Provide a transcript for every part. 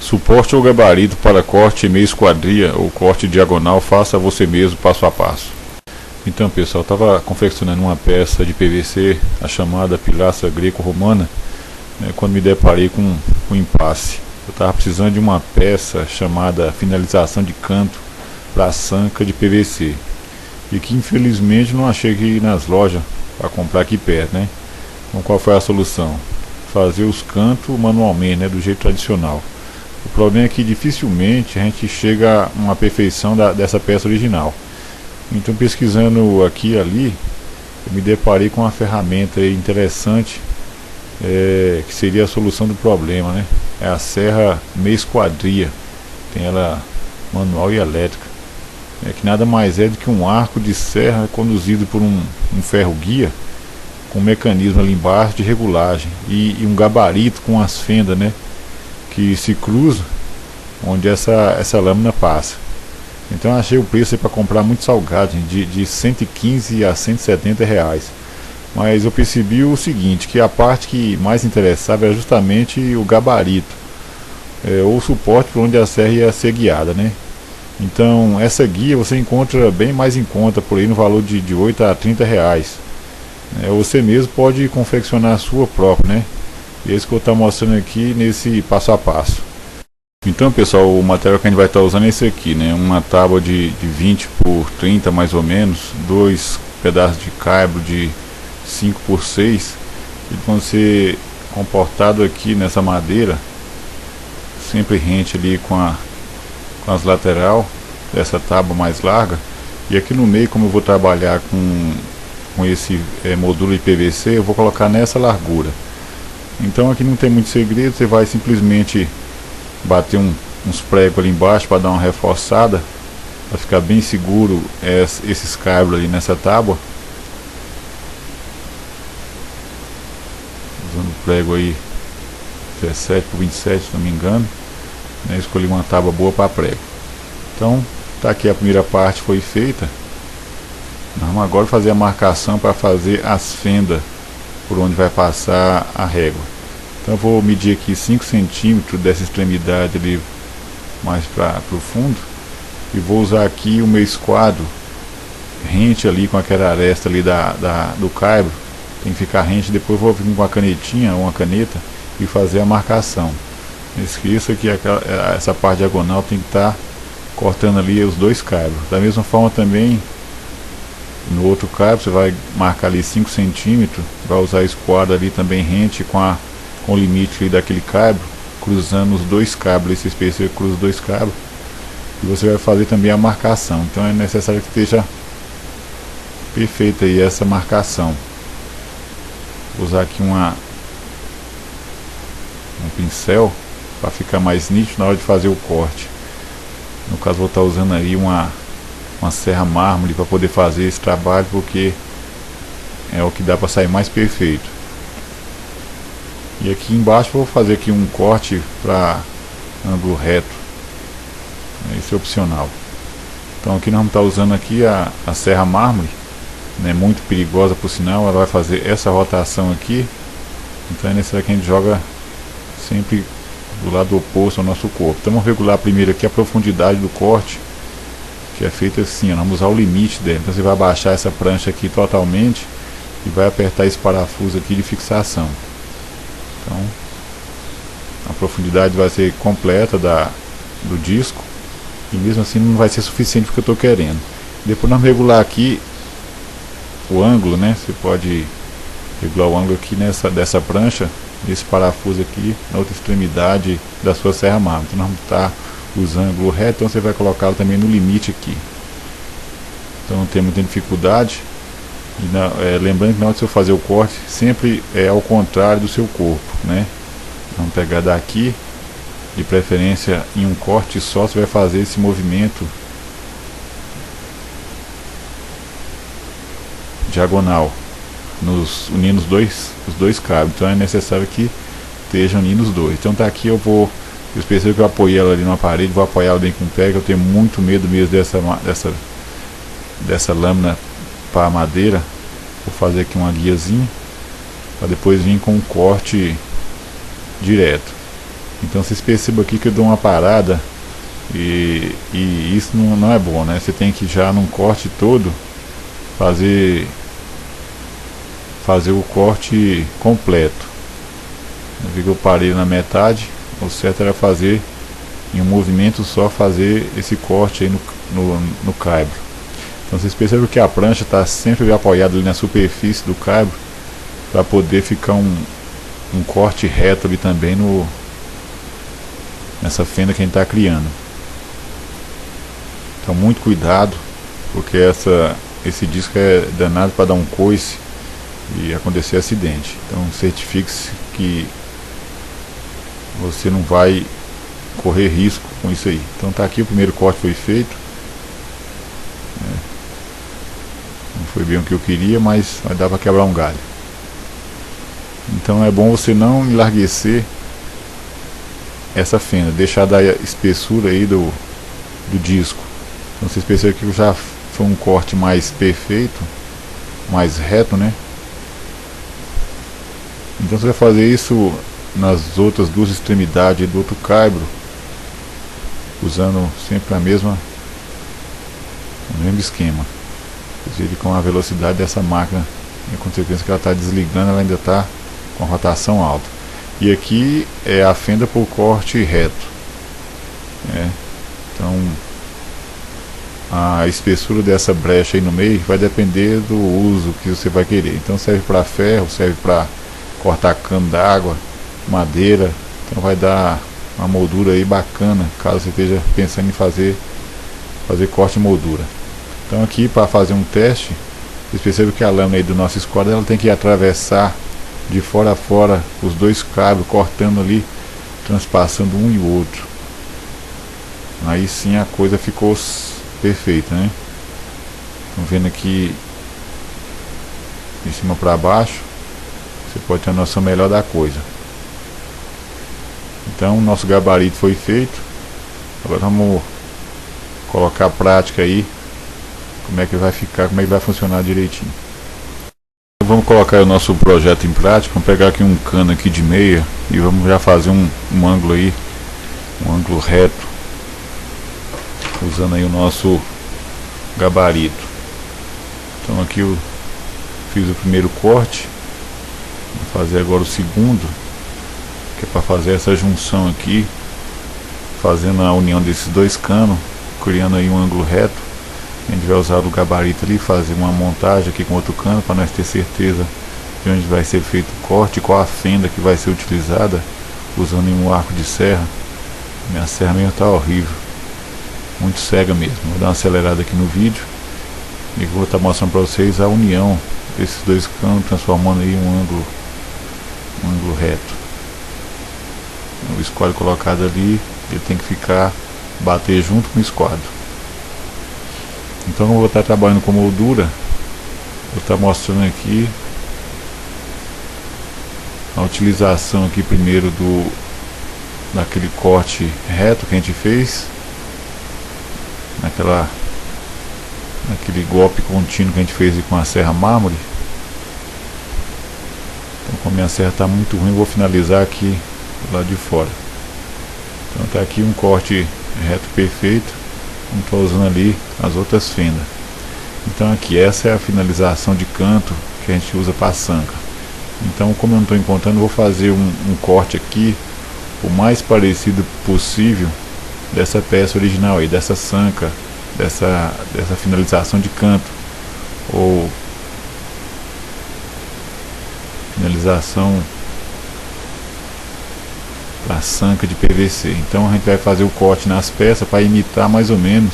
Suporte ou gabarito para corte meia esquadria ou corte diagonal, faça você mesmo passo a passo. Então, pessoal, estava confeccionando uma peça de PVC, a chamada pilastra greco-romana, né, quando me deparei com um impasse. Eu estava precisando de uma peça chamada finalização de canto para a sanca de PVC, e que infelizmente não achei aqui nas lojas para comprar aqui perto, né? Então, qual foi a solução? Fazer os cantos manualmente, né, do jeito tradicional. O problema é que dificilmente a gente chega a uma perfeição dessa peça original. Então, pesquisando aqui e ali, eu me deparei com uma ferramenta interessante, que seria a solução do problema, né? É a serra meia esquadria. Tem ela manual e elétrica, que nada mais é do que um arco de serra conduzido por um ferro guia com um mecanismo ali embaixo de regulagem e um gabarito com as fendas, né, que se cruzam onde essa lâmina passa. Então achei o preço para comprar muito salgado, de 115 a 170 reais. Mas eu percebi o seguinte, que a parte que mais interessava era justamente o gabarito, ou o suporte por onde a serra ia ser guiada, né? Então essa guia você encontra bem mais em conta por aí, no valor de 8 a 30 reais. Você mesmo pode confeccionar a sua própria, né? E é isso que eu estou mostrando aqui nesse passo a passo. Então, pessoal, o material que a gente vai estar usando é esse aqui, né? Uma tábua de 20 por 30 mais ou menos, dois pedaços de caibro de 5 por 6, eles vão ser comportados aqui nessa madeira, sempre rente ali com as lateral dessa tábua mais larga. E aqui no meio, como eu vou trabalhar com esse módulo de PVC, eu vou colocar nessa largura. Então aqui não tem muito segredo, você vai simplesmente bater uns pregos ali embaixo para dar uma reforçada, para ficar bem seguro esses cabos ali nessa tábua. Usando o prego aí 17 por 27, se não me engano, né? Escolhi uma tábua boa para prego. Então tá aqui, a primeira parte foi feita. Nós vamos agora fazer a marcação para fazer as fendas por onde vai passar a régua. Então eu vou medir aqui 5 centímetros dessa extremidade ali mais para o fundo, e vou usar aqui o meu esquadro rente ali com aquela aresta ali do caibro. Tem que ficar rente. Depois vou vir com uma canetinha ou uma caneta e fazer a marcação. Não esqueça que essa parte diagonal tem que estar cortando ali os dois caibros. Da mesma forma também no outro caibro você vai marcar ali 5 centímetros, vai usar a esquadra ali também rente com o limite ali daquele caibro, cruzando os dois cabos. Esse espécie cruza os dois cabos, e você vai fazer também a marcação. Então é necessário que esteja perfeita aí essa marcação. Vou usar aqui um pincel para ficar mais nítido na hora de fazer o corte. No caso vou estar usando aí uma serra mármore para poder fazer esse trabalho, porque é o que dá para sair mais perfeito. E aqui embaixo vou fazer aqui um corte para ângulo reto. Esse é opcional. Então aqui nós vamos estar usando aqui a serra mármore, né, muito perigosa por sinal. Ela vai fazer essa rotação aqui. Então é necessário que a gente joga sempre do lado oposto ao nosso corpo. Então vamos regular primeiro aqui a profundidade do corte, que é feito assim, nós vamos usar o limite dela. Então você vai abaixar essa prancha aqui totalmente e vai apertar esse parafuso aqui de fixação. Então a profundidade vai ser completa do disco, e mesmo assim não vai ser suficiente porque eu estou querendo. Depois nós vamos regular aqui o ângulo, né? Você pode regular o ângulo aqui dessa prancha, nesse parafuso aqui na outra extremidade da sua serra mármore. Então nós vamos estar usando ângulo reto, então você vai colocá-lo também no limite aqui. Então não tem muita dificuldade. E lembrando que na hora de você fazer o corte, sempre é ao contrário do seu corpo, né? Vamos pegar daqui, de preferência em um corte só, você vai fazer esse movimento diagonal, unindo os dois cabos. Então é necessário que estejam unindo os dois. Então tá aqui, eu percebo que eu apoiei ela ali na parede, vou apoiar ela bem com o pé, que eu tenho muito medo mesmo dessa lâmina para madeira. Vou fazer aqui uma guiazinha para depois vir com um corte direto. Então vocês percebam aqui que eu dou uma parada e isso não é bom, né? Você tem que já num corte todo fazer o corte completo. Eu vi que eu parei na metade, o certo era fazer em um movimento só, fazer esse corte aí no caibro. Então vocês percebem que a prancha está sempre apoiada ali na superfície do caibro para poder ficar um corte reto ali também nessa fenda que a gente está criando. Então muito cuidado, porque esse disco é danado para dar um coice e acontecer acidente. Então certifique-se que você não vai correr risco com isso aí. Então tá aqui, o primeiro corte foi feito. Não foi bem o que eu queria, mas vai dar para quebrar um galho. Então é bom você não enlarguecer essa fenda, deixar da espessura aí do disco. Então vocês percebem que já foi um corte mais perfeito, mais reto, né? Então você vai fazer isso nas outras duas extremidades do outro caibro, usando sempre o mesmo esquema. Você vê com a velocidade dessa máquina, em consequência que ela está desligando, ela ainda está com rotação alta. E aqui é a fenda por corte reto, então a espessura dessa brecha aí no meio vai depender do uso que você vai querer. Então serve para ferro, serve para cortar cano d'água, madeira. Então vai dar uma moldura aí bacana, caso você esteja pensando em fazer corte e moldura. Então aqui, para fazer um teste, vocês percebem que a lâmina aí do nosso esquadro, ela tem que atravessar de fora a fora os dois cabos, cortando ali, transpassando um e o outro. Aí sim a coisa ficou perfeita, né? Estão vendo aqui de cima para baixo, você pode ter uma noção melhor da coisa. Então o nosso gabarito foi feito. Agora vamos colocar a prática aí, como é que vai ficar, como é que vai funcionar direitinho. Vamos colocar o nosso projeto em prática. Vamos pegar aqui um cano aqui de meia e vamos já fazer um ângulo aí, um ângulo reto, usando aí o nosso gabarito. Então aqui eu fiz o primeiro corte, vou fazer agora o segundo, que é para fazer essa junção aqui, fazendo a união desses dois canos, criando aí um ângulo reto. A gente vai usar o gabarito ali, fazer uma montagem aqui com outro cano, para nós ter certeza de onde vai ser feito o corte, qual a fenda que vai ser utilizada, usando um arco de serra. Minha serra mesmo está horrível, muito cega mesmo. Vou dar uma acelerada aqui no vídeo e vou estar mostrando para vocês a união desses dois canos, transformando aí um ângulo reto. O esquadro colocado ali, ele tem que bater junto com o esquadro. Então eu vou estar trabalhando com moldura. Vou estar mostrando aqui a utilização aqui primeiro daquele corte reto que a gente fez, naquele golpe contínuo que a gente fez com a serra mármore. Então, como minha serra está muito ruim, eu vou finalizar aqui do lado de fora. Então está aqui um corte reto perfeito. Não estou usando ali as outras fendas. Então aqui, essa é a finalização de canto que a gente usa para a sanca. Então, como eu não estou encontrando, eu vou fazer um corte aqui o mais parecido possível dessa peça original aí, dessa sanca, dessa finalização de canto, ou finalização para sanca de PVC. Então a gente vai fazer o corte nas peças para imitar mais ou menos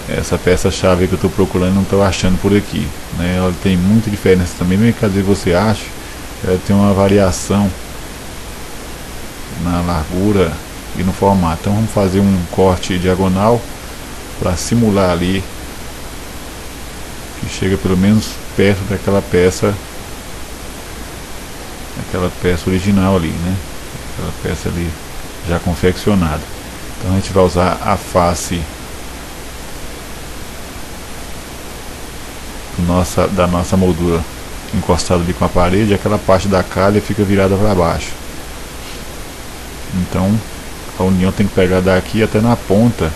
essa peça-chave que eu estou procurando, não estou achando por aqui, né? Ela tem muita diferença também, mesmo que às vezes você ache, ela tem uma variação na largura e no formato. Então vamos fazer um corte diagonal para simular ali que chega pelo menos perto daquela peça original ali, né? Aquela peça ali já confeccionada. Então a gente vai usar a face da nossa moldura encostada ali com a parede, aquela parte da calha fica virada para baixo. Então a união tem que pegar daqui até na ponta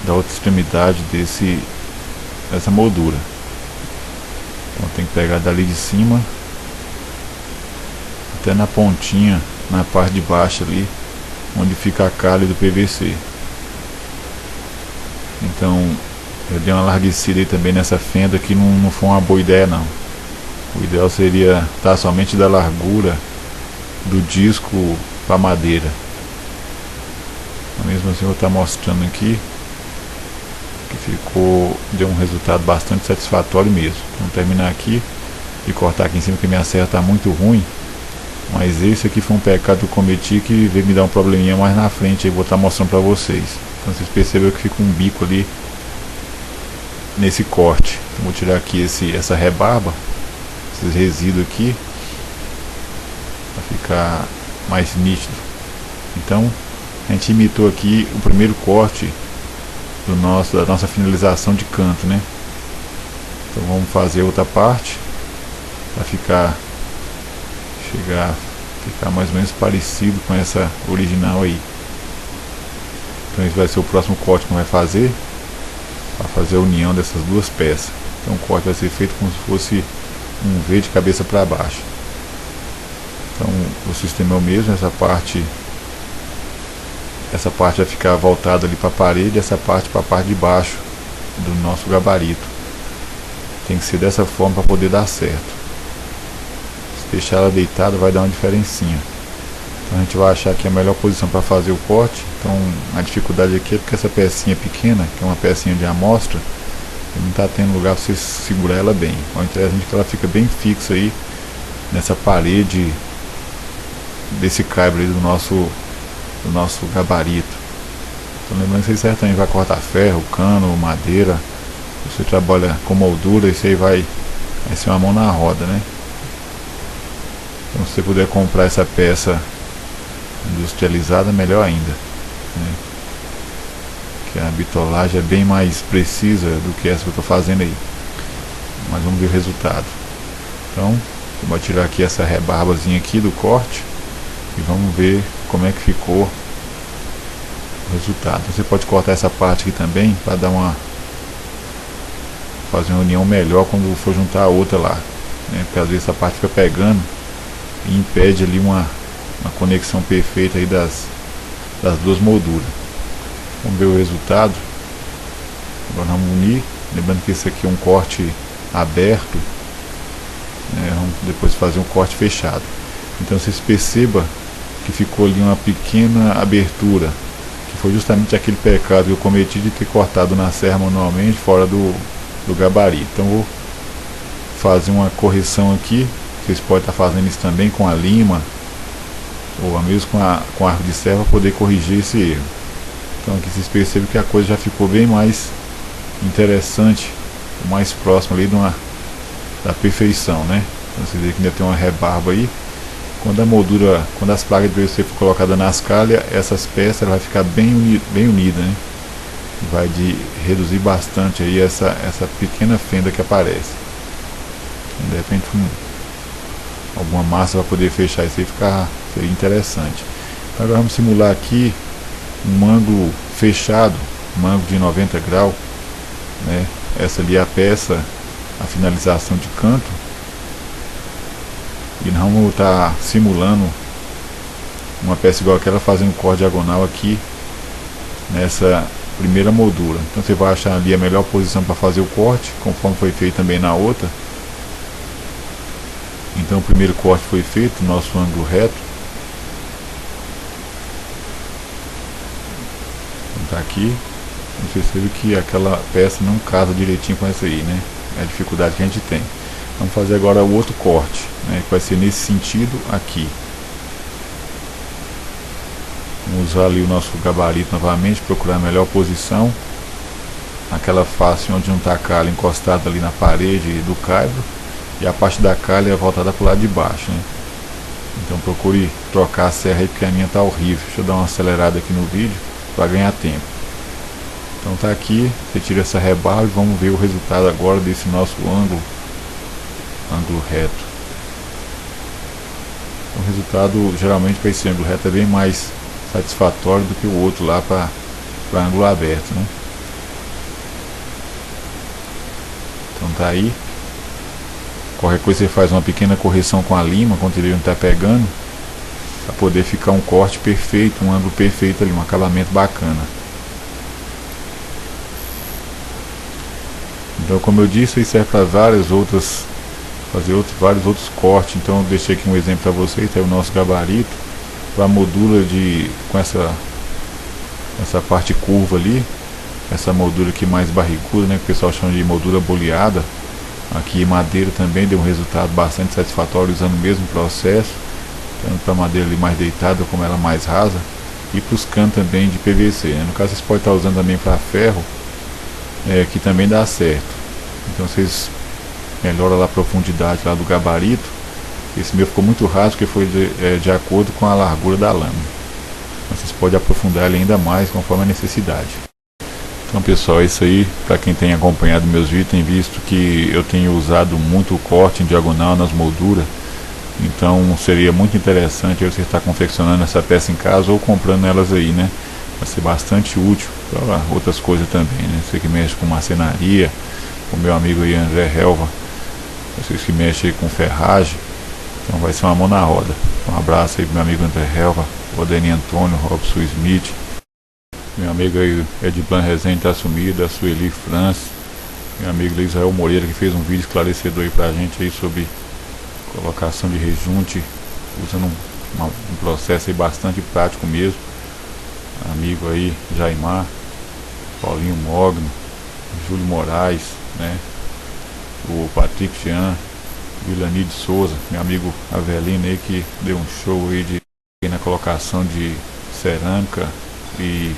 da outra extremidade dessa moldura. Então tem que pegar dali de cima até na pontinha, na parte de baixo ali, onde fica a calha do PVC. Então eu dei uma larguecida aí também nessa fenda, que não foi uma boa ideia não. O ideal seria estar somente da largura do disco para madeira. Mesmo assim eu vou estar mostrando aqui que deu um resultado bastante satisfatório mesmo. Vamos terminar aqui e cortar aqui em cima, que minha serra está muito ruim. Mas esse aqui foi um pecado que eu cometi, que veio me dar um probleminha mais na frente, aí vou estar mostrando para vocês. Então vocês perceberam que fica um bico ali nesse corte. Então, vou tirar aqui essa rebarba, esses resíduos aqui, para ficar mais nítido. Então a gente imitou aqui o primeiro corte da nossa finalização de canto, né? Então vamos fazer outra parte para ficar mais ou menos parecido com essa original aí. Então esse vai ser o próximo corte que vai fazer, para fazer a união dessas duas peças. Então o corte vai ser feito como se fosse um V de cabeça para baixo. Então o sistema é o mesmo, essa parte vai ficar voltada ali para a parede, essa parte para a parte de baixo do nosso gabarito. Tem que ser dessa forma para poder dar certo. Se deixar ela deitada vai dar uma diferencinha. Então a gente vai achar que a melhor posição para fazer o corte. Então a dificuldade aqui é porque essa pecinha pequena, que é uma pecinha de amostra, não está tendo lugar para você segurar ela bem. O interessante é que ela fica bem fixa aí nessa parede desse caibro aí do nosso gabarito. Então lembrando que você certamente vai cortar ferro, cano, madeira. Se você trabalha com moldura, isso aí vai ser uma mão na roda, né? Então se você puder comprar essa peça industrializada, melhor ainda, né? Que a bitolagem é bem mais precisa do que essa que eu estou fazendo aí. Mas vamos ver o resultado. Então eu vou tirar aqui essa rebarbazinha aqui do corte e vamos ver como é que ficou o resultado. Você pode cortar essa parte aqui também para fazer uma união melhor quando for juntar a outra lá, né? Porque às vezes essa parte fica pegando e impede ali uma conexão perfeita aí das duas molduras. Vamos ver o resultado. Agora vamos unir, lembrando que esse aqui é um corte aberto, né? Vamos depois fazer um corte fechado. Então vocês percebam que ficou ali uma pequena abertura, que foi justamente aquele pecado que eu cometi de ter cortado na serra manualmente fora do gabarito. Então vou fazer uma correção aqui. Vocês podem estar fazendo isso também com a lima ou mesmo com arco de serra, para poder corrigir esse erro. Então aqui vocês percebem que a coisa já ficou bem mais interessante, mais próximo ali da perfeição, né? Então vocês veem que ainda tem uma rebarba aí. Quando as placas de PVC for colocadas nas calhas, essas peças vai ficar bem unida, né? Vai reduzir bastante aí essa pequena fenda que aparece. De repente alguma massa para poder fechar isso aí seria interessante. Então agora vamos simular aqui um ângulo fechado, um ângulo de 90 graus, né? Essa ali é a peça, a finalização de canto. E nós vamos estar simulando uma peça igual aquela, fazendo um corte diagonal aqui nessa primeira moldura. Então você vai achar ali a melhor posição para fazer o corte, conforme foi feito também na outra. Então o primeiro corte foi feito, nosso ângulo reto. Então tá aqui. Você percebe que aquela peça não casa direitinho com essa aí, né? É a dificuldade que a gente tem. Vamos fazer agora o outro corte, né, que vai ser nesse sentido aqui. Vamos usar ali o nosso gabarito novamente, procurar a melhor posição. Aquela face onde não está a calha encostada ali na parede do caibro, e a parte da calha é voltada para o lado de baixo, né? Então procure trocar a serra aí, porque a minha está horrível. Deixa eu dar uma acelerada aqui no vídeo para ganhar tempo. Então tá aqui, você tira essa rebarba e vamos ver o resultado agora desse nosso ângulo reto. O resultado geralmente para esse ângulo reto é bem mais satisfatório do que o outro lá para ângulo aberto, né? Então tá aí. Qualquer coisa você faz uma pequena correção com a lima quando ele não está pegando, para poder ficar um corte perfeito, um ângulo perfeito ali, um acabamento bacana. Então, como eu disse, isso serve para vários outros cortes. Então eu deixei aqui um exemplo para vocês, é o nosso gabarito, a moldura com essa parte curva ali, essa moldura aqui mais barriguda, né, que o pessoal chama de moldura boleada. Aqui madeira também deu um resultado bastante satisfatório usando o mesmo processo, tanto para a madeira ali mais deitada como ela mais rasa, e para os canos também de PVC, né? No caso vocês podem estar usando também para ferro, que também dá certo. Então vocês melhoram lá a profundidade lá do gabarito. Esse meu ficou muito raso porque foi de acordo com a largura da lâmina. Vocês podem aprofundar ele ainda mais conforme a necessidade. Então pessoal, é isso aí. Para quem tem acompanhado meus vídeos, tem visto que eu tenho usado muito o corte em diagonal nas molduras. Então seria muito interessante você estar confeccionando essa peça em casa ou comprando elas aí, né? Vai ser bastante útil para outras coisas também, né? Você que mexe com marcenaria, o meu amigo aí André Helva, vocês que mexem aí com ferragem, então vai ser uma mão na roda. Um abraço aí pro meu amigo André Helva, o Deni Antônio, Robson Smith, meu amigo aí Edblan Rezende tá sumido, a Sueli França, meu amigo Israel Moreira, que fez um vídeo esclarecedor aí pra gente aí sobre colocação de rejunte, usando um processo aí bastante prático mesmo. Amigo aí Jaimar, Paulinho Mogno, Júlio Moraes, né, o Patrick Jean, Vilani de Souza, meu amigo Avelino aí, que deu um show aí na colocação de cerâmica e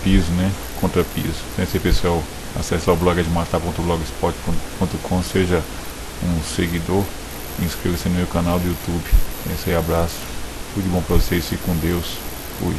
piso, né, contra piso. Então esse pessoal, acesse o blog edmatar.blogspot.com, seja um seguidor, inscreva-se no meu canal do YouTube. Esse aí, abraço, tudo de bom pra vocês, fiquem com Deus, fui.